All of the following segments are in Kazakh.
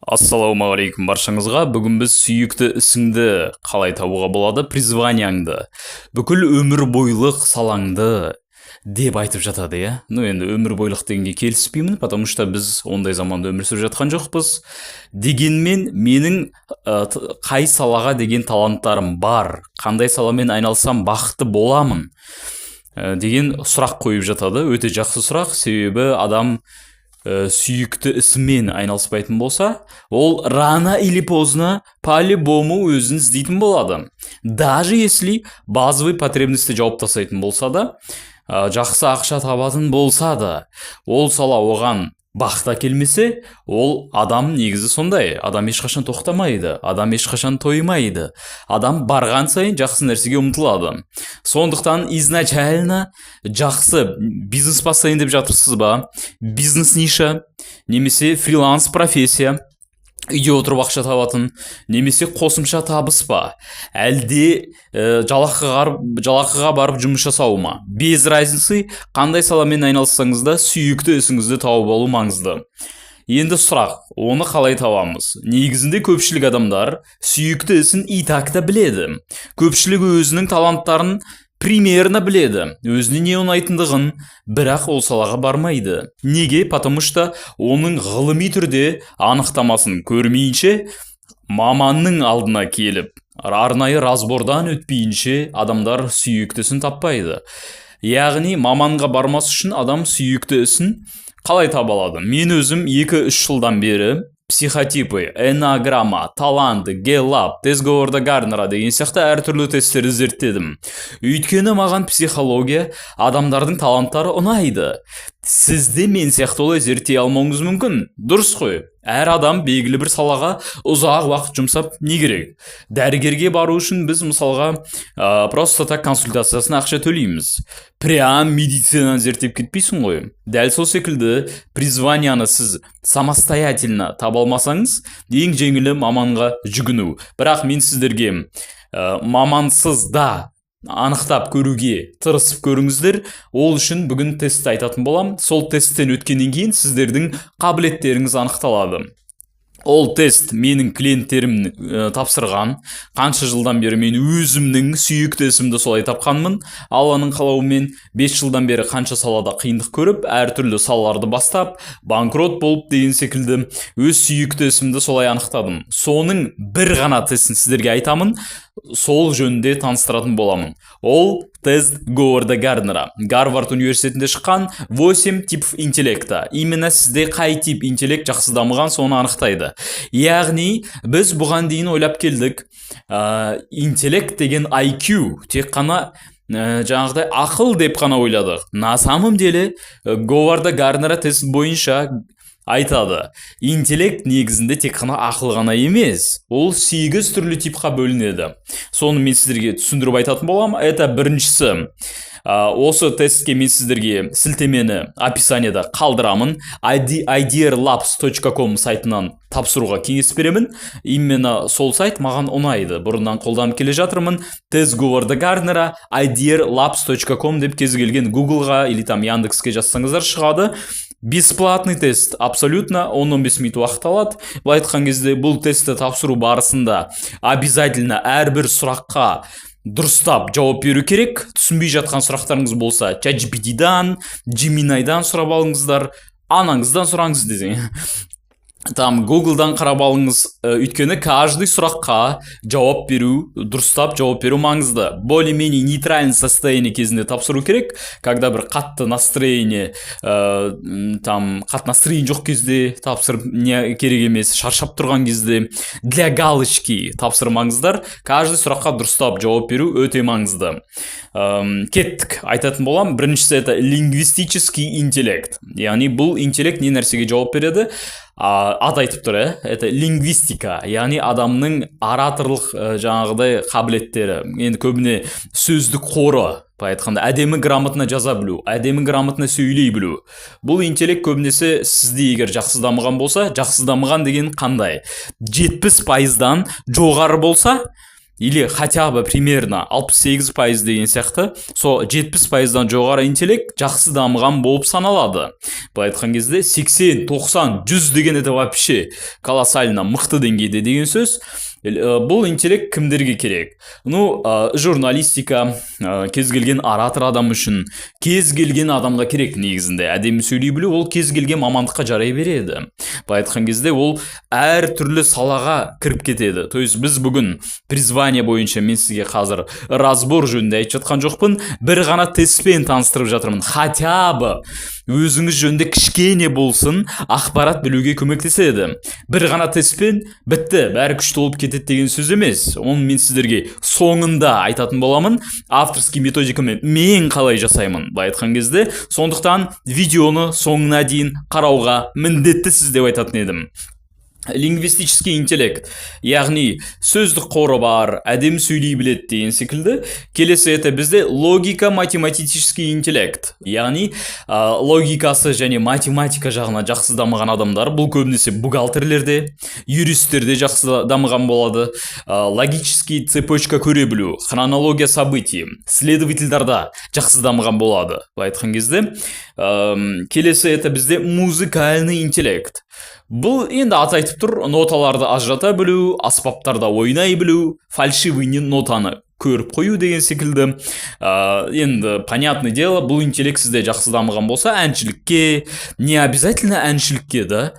Ассалаумағалейкум баршаңызға. Бүгін біз сүйікті ісіңді қалай табуға болады, призванияңды, бүкіл өмір бойлық салаңды деп айтып жатады, иә. Енді өмір бойлық дегенге келіспеймін, потому что біз ондай заманда өмір сүріп жатқан жоқпыз. Дегенмен менің қай салаға деген таланттарым бар, қандай саламен айналсам бақытты боламын деген сұрақ қойып жатады. Өте жақсы сұрақ, себебі адам сүйікті ісімен айналыспайтын болса, ол рано или поздно по-любому өзін іздейтін болады. Даже если базовый потребностьті жауап тастайтын болса да, жақсы ақша табатын болса да, ол сала оған бақыт келмесе, ол адам негізі сондай. Адам ешқашан тоқтамайды, адам ешқашан тоймайды. Адам барған сайын жақсы нәрсеге ұмтылады. Сондықтан изначально жақсы бизнес бастайын деп жатырсыз ба? Бизнес ниша, немесе фриланс профессия, үйде отырып ақша табатын, немесе қосымша табыс па, әлде жалақыға барып жұмыс жасау ма? Без разницы, қандай саламен айналыссаңыз да сүйікті ісіңізді тауып алу маңызды. Енді сұрақ, оны қалай табамыз? Негізінде көпшілік адамдар сүйікті ісін итакта біледі. Көпшілік өзінің таланттарын примерно біледі, өзіне не ұнайтындығын, бірақ ол салаға бармайды. Неге? Потому что оның ғылыми түрде анықтамасын көрмейінше, маманның алдына келіп, арнайы разбордан өтпейінше адамдар сүйіктісін таппайды. Яғни маманға бармас үшін адам сүйікті ісін қалай таба алады? Мен өзім 2-3 жылдан бері психотипы, энеограмма, талант, Гэллап, тест Говарда Гарднера деген сияқты әртүрлі тесттерді зерттедім. Өйткені маған психология адамдардың таланттары ұнайды. Сізде мен сияқты олай зерттей алмауыңыз мүмкін. Дұрыс қой. Әр адам белгілі бір салаға ұзақ уақыт жұмсап не керек? Дәрігерге бару үшін біз мысалға просто так консультациясына ақша төлейміз. Прям медицинаны зерттеп кетпейсің ғой. Дәл сол секілді призванияны сіз самостоятельно таба алмасаңыз, ең жеңілі маманға жүгіну. Бірақ мен сіздерге мамансыз да анықтап көруге тырысып көріңіздер. Ол үшін бүгін тестті айтатын болам. Сол тесттен өткеннен кейін сіздердің қабілеттеріңіз анықталады. Ол тест менің клиенттерім тапсырған. Қанша жылдан бері мен өзімнің сүйікті ісімді солай тапқанмын. Алланың қалауымен 5 жылдан бері қанша салада қиындық көріп, әртүрлі салаларды бастап, банкрот болып деген секілді өз сүйікті ісімді солай анықтадым. Соның бір ғана тестін сіздерге айтамын, сол жөнінде таныстыратын боламын. Ол тест Говарда Гарднера. Гарвард университетінде шыққан 8 типов интеллекта. Именно сізде қай тип интеллект жақсы дамыған, соны анықтайды. Яғни біз бұған дейін ойлап келдік, интеллект деген IQ, тек қана жаңағыдай ақыл деп қана ойладық. На самом деле Говарда Гарднера тест бойынша айтады, интеллект негізінде тек қана ақыл ғана емес, ол 8 түрлі типқа бөлінеді. Соны мен сіздерге түсіндіріп айтатын болам. Это біріншісі. Осы тестке мен сіздерге сілтемені описанияда қалдырамын. idealabs.com сайтынан тапсыруға кеңес беремін. Именно сол сайт маған ұнайды. Бұрыннан қолданып келе жатырмын. Тест Говарда Гарднера idealabs.com деп кез келген Googleға или там Яндекске жазсаңыздар шығады. Бесплатный тест, абсолютно 10-15 минут уақыт алады. Бұл айтқан кезде бұл тестті тапсыру барысында обязательно әрбір сұраққа дұрыстап жауап беру керек. Түсінбей жатқан сұрақтарыңыз болса, ChatGPT-дан, Gemini-дан сұрап алыңыздар, анаңыздан сұраңыз десең. Там Google-дан қарап алыңыз, өйткені каждый сұраққа жауап беру, дұрыстап жауап беру маңызды. Более-менее нейтральный состояние кезінде тапсыру керек. Когда бір қатты настроение, қатты настроение жоқ кезде тапсырып не керек емес, шаршап тұрған кезде для галочки тапсырмаңыздар. Каждый сұраққа дұрыстап жауап беру өте маңызды. Кеттік, айтатын болам. Біріншісі это лингвистический интеллект. Яғни бұл интеллект не нәрсеге жауап береді? Ат айтып тұр, это лингвистика, яғни адамның ораторлық жаңағыдай қабілеттері. Енді көбіне сөздік қоры, айтқанда әдемі грамотно жаза білу, әдемі грамотно сөйлей білу. Бұл интеллект көбінесе сізде егер жақсы дамыған болса, жақсы дамыған деген қандай? 70%-дан жоғары болса, или хотя бы примерно 68% деген сияқты со 70%-дан жоғары интеллект жақсы дамыған болып саналады. Былай айтқан кезде 80, 90, 100 деген это вообще колоссально мықты деңгейде деген сөз. Бұл интеллект кімдерге керек? Журналистика, кез келген оратор адам үшін, кез келген адамға керек негізінде. Әдемі сөйлей білу ол кез келген мамандыққа жарай береді. Былай айтқан кезде ол әр түрлі салаға кіріп кетеді. То есть біз бүгін призвание бойынша мен сізге қазір разбор жөнінде айтып жатқан жоқпын, бір ғана тестпен таныстырып жатырмын. Хотя бы өзіңіз жөнінде кішкене болсын ақпарат білуге көмектеседі. Бір ғана тестпен бітті, бәрі күшті болып кетеді деген сөз емес. Оны мен сіздерге соңында айтатын боламын, авторский методикамен мен қалай жасаймын былай айтқан кезде. Сондықтан видеоны соңына дейін қарауға міндеттісіз деп айтатын едім. Лингвистический интеллект, яғни сөздік қоры бар, әдемі сөйлей біледі деген секілді. Келесі это бізде логика-математический интеллект, яғни логикасы және математика жағына жақсы дамыған адамдар, бұл көбінесе бухгалтерлерде, юристтерде жақсы дамыған болады. Логический цепочка көре білу, хронология событий, следовательдарда жақсы дамыған болады. Айтқан кезде келесі это бізде музыкальный интеллект. Бұл енді аты айтып тұр, ноталарды ажырата білу, аспаптарда ойнай білу, фальшивый нотаны көріп қою деген секілді. Енді понятное дело, бұл интеллект сізде жақсы дамыған болса, әншілікке, не обязательно әншілікке да,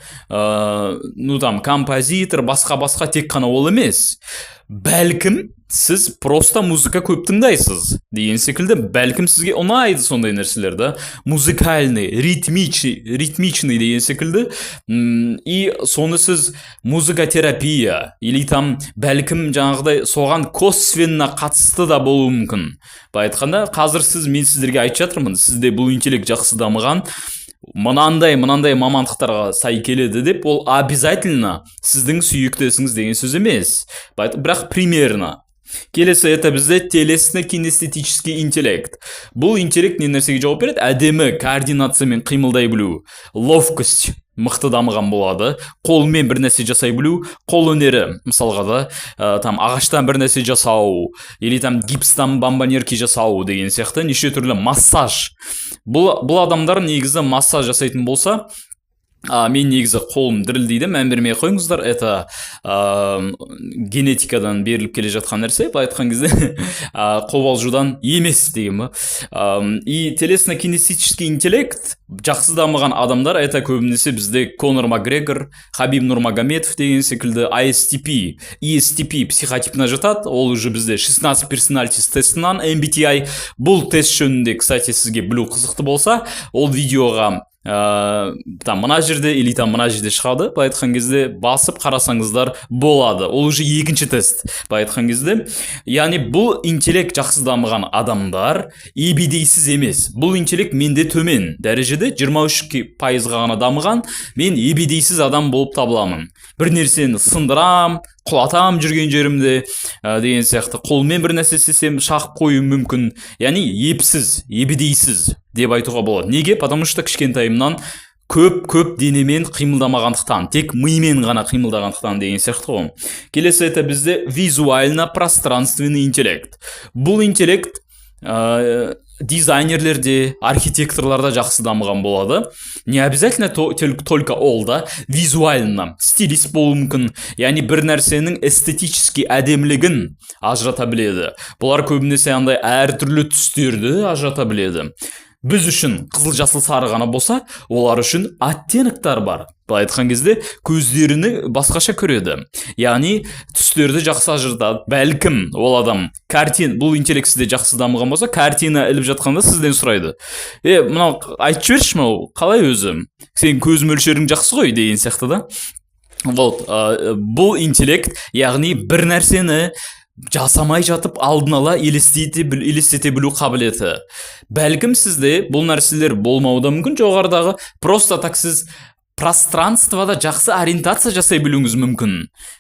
композитор, басқа тек қана ол емес. Бәлкім сіз просто музыка көп тыңдайсыз деген секілді, бәлкім сізге ұнайды сондай нәрселер да, музыкальный, ритмичный деген секілді. И соны сіз музыкотерапия или бәлкім жаңағыдай соған косвенно қатысты да болуы мүмкін. Айтқанда қазір мен сіздерге айтып жатырмын, сізде бұл интеллект жақсы дамыған, мынандай мамандықтарға сай келеді деп, ол обязательно сіздің сүйікті ісіңіз деген сөз емес. Бірақ примерно. Келесі это бізде телесно-кинестетический интеллект. Бұл интеллект не нәрсеге жауап береді? Әдемі координациямен қимылдай білу, ловкость мықты дамыған болады. Қолмен бір нәрсе жасай білу, қол өнері, мысалға да, ағаштан бір нәрсе жасау, или гипстан бомбонерки жасау деген сияқты неше түрлі массаж. Бұл адамдар негізі массаж жасайтын болса, мен негізі қолым дірілдейді, мән бермей қойыңыздар, это генетикадан беріліп келе жатқан нәрсе, былай айтқан кезде қобалжудан емес деген ба. И телесно-кинестетический интеллект жақсы дамыған адамдар, это көбінесе бізде Конор Макгрегор, Хабиб Нурмагомедов деген секілді, ISTP, ESTP психотипіне жатады. Ол уже бізде 16 personalities тестінен MBTI. Бұл тест жөнінде, кстати, сізге білу қызықты болса, ол видеоға мына жерде или мына жерде шығады. Былай айтқан кезде басып қарасаңыздар болады. Ол уже екінші тест. Былай айтқан кезде, яғни бұл интеллект жақсы дамыған адамдар ебедейсіз емес. Бұл интеллект менде төмен дәрежеде 23% ғана дамыған, мен ебедейсіз адам болып табыламын. Бір нәрсені сындырам, құлатам жүрген жерімде деген сияқты, қолмен бір нәрсе істесем шақып қоюым мүмкін. Яғни епсіз, ебедейсіз деп айтуға болады. Неге? Потому что кішкентайымнан көп денемен қимылдамағандықтан, тек мимен ғана қимылдағандықтан деген сияқты ғой. Келесі это бізде визуально-пространственный интеллект. Бұл интеллект дизайнерлерде, архитекторларда жақсы дамыған болады. Не обязательно только ол да, визуально стилист болуы мүмкін. Яғни бір нәрсенің эстетически әдемілігін ажырата біледі. Бұлар көбінесе әр түрлі түстерді ажырата біледі. Біз үшін қызыл, жасыл, сары ғана болса, олар үшін оттенктар бар. Былай айтқан кезде көздеріні басқаша көреді. Яғни түстерді жақсы ажыратады. Бәлкім ол адам бұл интеллект сізде жақсы дамыған болса, картина іліп жатқанда сізден сұрайды. Мынау айтып жіберші, қалай өзі? Сен көз мөлшерің жақсы ғой деген сияқты да. Бұл интеллект, яғни бір нәрсені жасамай жатып алдын ала елестете білу қабілеті. Бәлкім сізде бұл нәрселер болмауы да мүмкін, жоғарыдағы просто так сіз пространствода жақсы ориентация жасай білуіңіз мүмкін.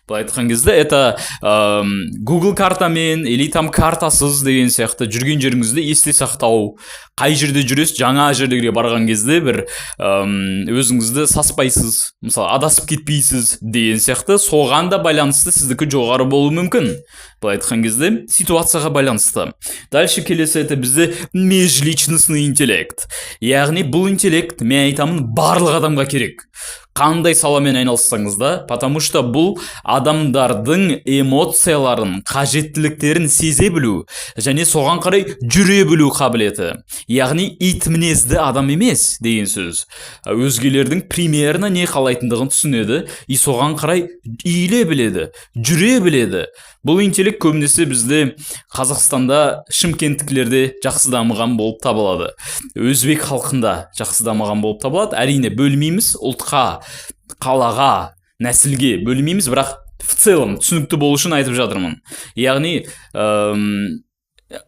Бұл айтқан кезде это Google картамен или картасыз деген сияқты жүрген жеріңізді есте сақтау, қай жерде жүресіз, жаңа жерлерге барған кезде бір өзіңізді саспайсыз, мысалы адасып кетпейсіз деген сияқты, соған да байланысты сіздікі жоғары болуы мүмкін. былай айтқан кезде ситуацияға байланысты. Дальше келесі это бізде межличностный интеллект. Яғни бұл интеллект, мен айтамын, барлық адамға керек. Қандай саламен айналыссаңыз да, потому что бұл адамдардың эмоцияларын, қажеттіліктерін сезе білу және соған қарай жүре білу қабілеті. Яғни ит мінезді адам емес деген сөз. Өзгелердің примерно не қалайтындығын түсінеді, и соған қарай иіле біледі, жүре біледі. Бұл интеллект көбінесе бізде Қазақстанда шымкенттікілерде жақсы дамыған болып табылады. Өзбек халқында жақсы дамыған болып табылады. Әрине бөлмейміз, ұлтқа, қалаға, нәсілге бөлмейміз, бірақ в целом түсінікті болу үшін айтып жатырмын. Яғни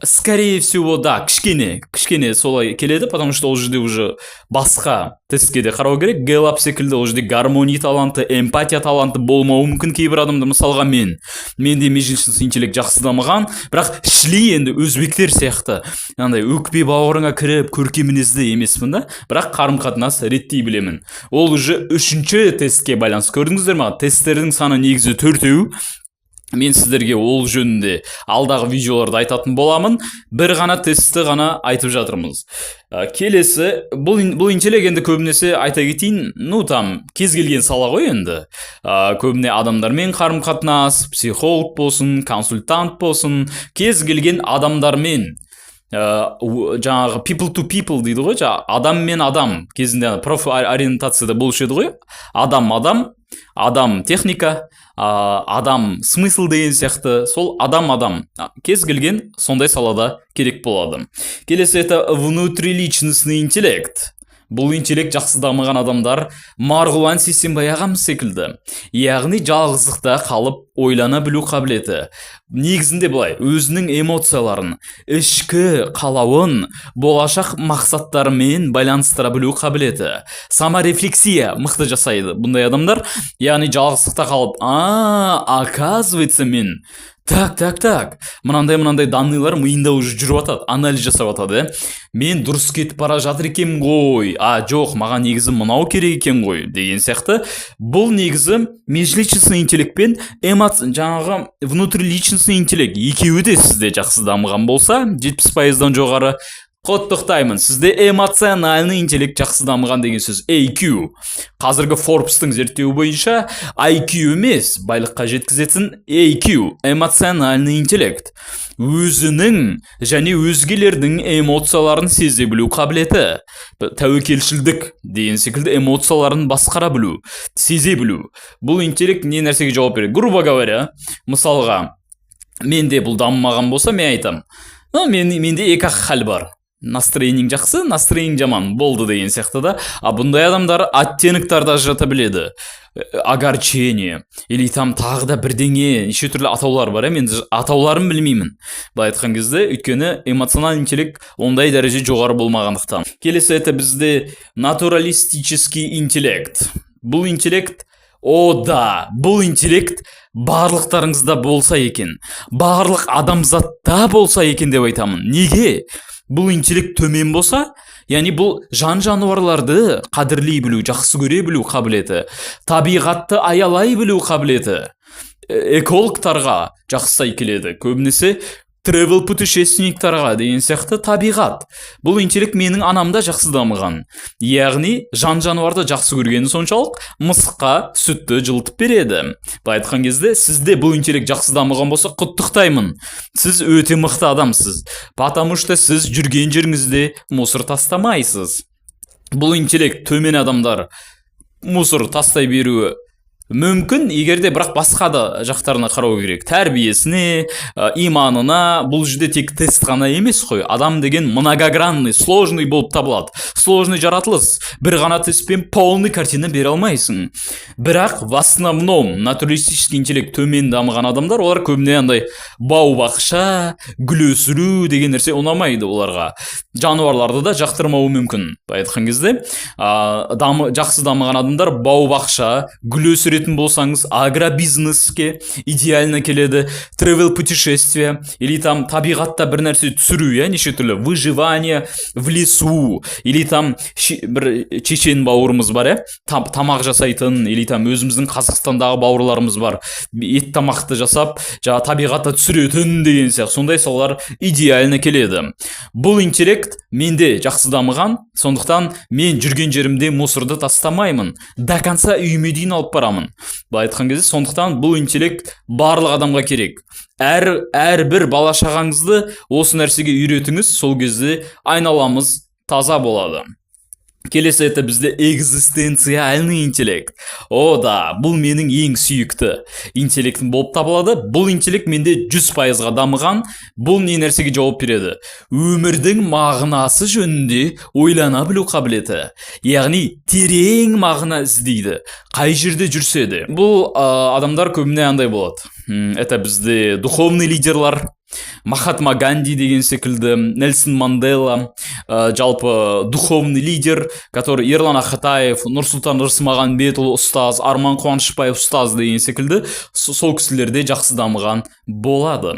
скорее всего, да, кішкене солай келеді, потому что ол жерде уже басқа тестке де қарау керек. Гэллап секілді ол жерде гармония таланты, эмпатия таланты болмауы мүмкін кейбір адамда. Мысалға менде межличностный интеллект жақсы дамыған, бірақ шли енді өзбектер сияқты андай өкпе бауырыңа кіріп көркем мінезді емеспін да, бірақ қарым-қатынас реттей білемін. Ол уже үшінші тестке байланысты. Көрдіңіздер ме? Тесттердің саны негізі 4-еу. Мен сіздерге ол жөнінде алдағы видеоларда айтатын боламын. Бір ғана тестті ғана айтып жатырмыз. Келесі, бұл интеллект енді көбінесе айта кетейін, кез келген сала ғой енді. Көбіне адамдармен қарым-қатынас, психолог болсын, консультант болсын, кез келген адамдармен жаңағы people to people дейді ғой, адам мен адам кезінде профориентацияда болушы еді ғой. Адам техника, адам смысл деген сияқты, сол адам кез келген сондай салада керек болады. Келесі это внутриличностный интеллект. Бұл интеллект жақсы дамыған адамдар Марғұлан Сейсенбай ағамыз секілді. Яғни жалғыздықта қалып ойлана білу қабілеті. Негізінде былай, өзінің эмоцияларын, ішкі қалауын болашақ мақсаттарымен байланыстыра білу қабілеті. Саморефлексия мықты жасайды бұндай адамдар. Яғни жалғыздықта қалып, оказывается мен так, мынандай данныйлар миында уже жүріп атады, анализ жасап атады. Мен дұрыс кетіп бара жатыр екен ғой, жоқ, маған негізі мынау керек екен ғой деген сияқты. Бұл негізі межличностный интеллект пен жаңағы внутриличностный интеллект екеуі де сізде жақсы дамыған болса, 70%-дан жоғары, құттықтаймын, сізде эмоциональный интеллект жақсы дамыған деген сөз EQ. Қазіргі Forbes-тың зерттеуі бойынша IQ емес, байлыққа жеткізетін EQ, эмоциональный интеллект. Өзінің және өзгелердің эмоцияларын сезе білу қабілеті. Тәуекелшілдік деген секілді эмоцияларын басқара білу, сезе білу. Бұл интеллект не нәрсеге жауап береді? Грубо говоря, мысалға, менде бұл дамымаған болса, мен айтам, менде екі хал бар. Настроениң жақсы, настроениң жаман болды деген сияқты да. Бұндай адамдар оттеноктерді ажырата біледі. Огорчение или тағы да бірдеңе, неше түрлі атаулар бар, мен атауларын білмеймін. Былай айтқан кезде, өйткені эмоциональный интеллект ондай дәреже жоғары болмағандықтан. Келесі это бізде натуралистический интеллект. Бұл интеллект, бұл интеллект барлықтарыңызда болса екен, барлық адамзатта болса екен деп айтамын. Неге? Бұл интеллект төмен болса, яғни бұл жан-жануарларды қадірлей білу, жақсы көре білу қабілеті, табиғатты аялай білу қабілеті, экологтарға жақсы келеді. Көбінесе travel путешественниктарға деген сияқты табиғат. Бұл интеллект менің анамда жақсы дамыған. Яғни жан-жануарды жақсы көргені соншалық мысыққа сүтті жылытып береді. Былай айтқан кезде, сізде бұл интеллект жақсы дамыған болса, құттықтаймын. Сіз өте мықты адамсыз. Потому что сіз жүрген жеріңізде мусор тастамайсыз. Бұл интеллект төмен адамдар мусор тастай беруі мүмкін, егерде бірақ басқа да жақтарына қарау керек. Тәрбиесіне, иманына, бұл жерде тек тест қана емес қой. Адам деген многогранный, сложный болып табылады. Сложный жаратылыс. Бір ғана тестпен полный картина бере алмайсың. Бірақ в основном натуралистический интеллект төмен дамыған адамдар, олар көбіне андай бау-бақша, гүл өсіру деген нәрсе ұнамайды оларға. Жануарларды да жақтырмауы мүмкін. Айтқан кезде, жақсы дамыған адамдар бау-бақша, гүл өсіру беретін болсаңыз, агробизнеске идеально келеді, travel путешествие, или там табиғатта бір нәрсе түсіру, неше түрлі выживание в лесу, или там бір чечен бауырымыз бар, тамақ жасайтын, или там өзіміздің Қазақстандағы бауырларымыз бар, ет тамақты жасап, табиғатта түсіретін деген сияқты, сондай салалар идеально келеді. Бұл интеллект менде жақсы дамыған, сондықтан мен жүрген жерімде мусорды тастамаймын, до конца үйіме дейін алып барамын. Былай айтқан кезде, сондықтан бұл интеллект барлық адамға керек. Әрбір бала шағаңызды осы нәрсеге үйретіңіз, сол кезде айналамыз таза болады. Келесі это бізде экзистенциальный интеллект. Бұл менің ең сүйікті интеллектім болып табылады. Бұл интеллект менде 100%-ға дамыған. Бұл не нәрсеге жауап береді? Өмірдің мағынасы жөнінде ойлана білу қабілеті. Яғни терең мағына іздейді. Қай жерде жүрсе де. Бұл адамдар көбіне андай болады. Это бізде духовный лидерлар, Махатма Ганди деген секілді, Нельсон Мандела, жалпы духовный лидер, который Ерлан Ақатаев, Нұрсұлтан Рысмағанбетұлы ұстаз, Арман Қуанышбаев ұстаз деген секілді, сол кісілерде жақсы дамыған болады.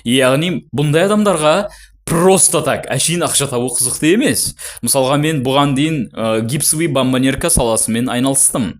Яғни бұндай адамдарға просто так әшейін ақша табу қызықты емес. Мысалға мен бұған дейін гипсовый бомбонерка саласымен айналыстым.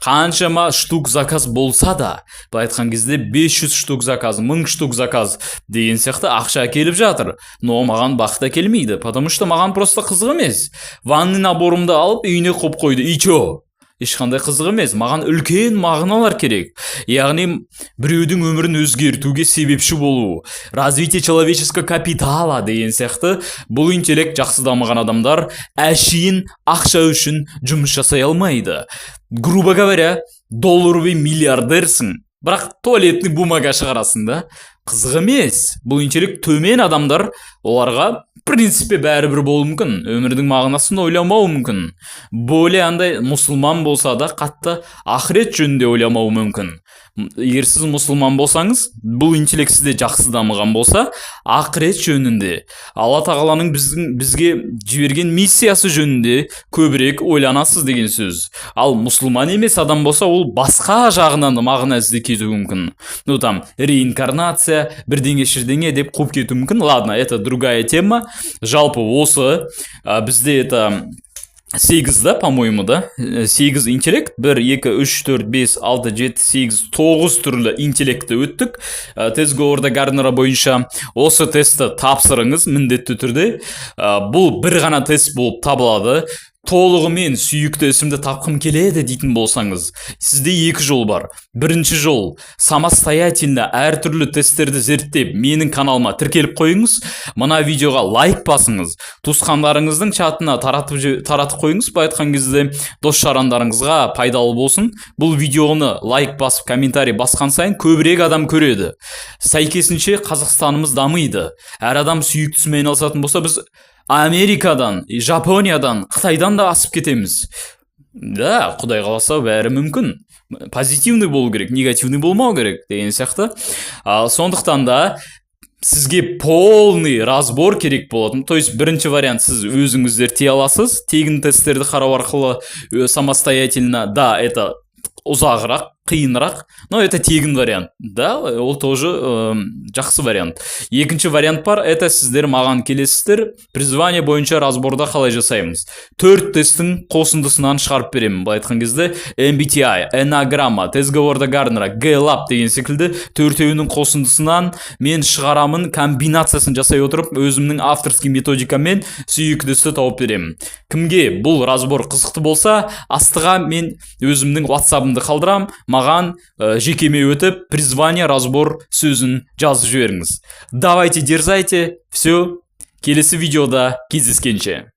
Қаншама штук заказ болса да, былай айтқан кезде 500 штук заказ, 1000 штук заказ деген сияқты ақша келіп жатыр. Но маған бақыт келмейді, потому что маған просто қызық емес. Ванный наборымды алып үйіне қойып қойды. И чо? Ешқандай қызық емес, маған үлкен мағыналар керек. Яғни біреудің өмірін өзгертуге себепші болу, развитие человеческого капитала деген сияқты. Бұл интеллект жақсы дамыған адамдар әшейін ақша үшін жұмыс жасай алмайды. Грубо говоря, долларовый миллиардерсің, бірақ туалетный бумага шығарасың да. Қызық емес. Бұл интеллект төмен адамдар, оларға принципе бәрібір болуы мүмкін, өмірдің мағынасын ойламауы мүмкін. Более андай мұсылман болса да қатты ақырет жөнінде ойламауы мүмкін. Егер сіз мұсылман болсаңыз, бұл интеллект сізде жақсы дамыған болса, ақырет жөнінде, Алла тағаланың бізге жіберген миссиясы жөнінде көбірек ойланасыз деген сөз. Ал мұсылман емес адам болса, ол басқа жағынан мағына іздеп кетуі мүмкін. Ну там реинкарнация, бірдеңе деп қуып кетуі мүмкін. Ладно, это другая тема. Жалпы осы бізде это 8 да, по-моему, да? 8 интеллект, 1, 2, 3, 4, 5, 6, 7, 8, 9 түрлі интеллектті өттік. Тест Говарда Гарднера бойынша осы тестті тапсырыңыз міндетті түрде. Бұл бір ғана тест болып табылады. Толығымен сүйікті ісімді тапқым келеді дейтін болсаңыз, сізде 2 жол бар. Бірінші жол, самостоятельно әртүрлі тесттерді зерттеп, менің каналыма тіркеліп қойыңыз, мына видеоға лайк басыңыз, туысқандарыңыздың чатына таратып қойыңыз, айтқан кезде дос-жарандарыңызға пайдалы болсын. Бұл видеоны лайк басып, комментарий басқан сайын көбірек адам көреді. Сәйкесінше Қазақстанымыз дамиды. Әр адам сүйіктісімен айналысатын болса, біз Америкадан, Жапониядан, Қытайдан да асып кетеміз. Да, Құдай қаласа бәрі мүмкін. Позитивный болу керек, негативный болмау керек деген сияқты. Сондықтан да сізге полный разбор керек болатын. То есть бірінші вариант, сіз өзіңіз зерттей аласыз, тегін тесттерді қарау арқылы самостоятельно. Да, это ұзағырақ, қиынырақ, но это тегін вариант. Да, ол тоже жақсы вариант. Екінші вариант бар, это сіздер маған келесіздер, призвание бойынша разборда қалай жасаймыз. 4 тесттің қосындысынан шығарып беремін. Бұл айтқан кезде MBTI, Enneagramma, Тест Говарда Гарднера, Gallup деген секілді 4-еуінің қосындысынан мен шығарамын, комбинациясын жасай отырып, өзімнің авторский методикамен сүйіктісі тауып беремін. Кімге бұл разбор қызықты болса, астыға мен өзімнің WhatsApp-ымды қалдырам, маған жекеме өтіп призвание разбор сөзін жазып жіберіңіз. Давайте, дерзайте. Все, келесі видеода кездескенше.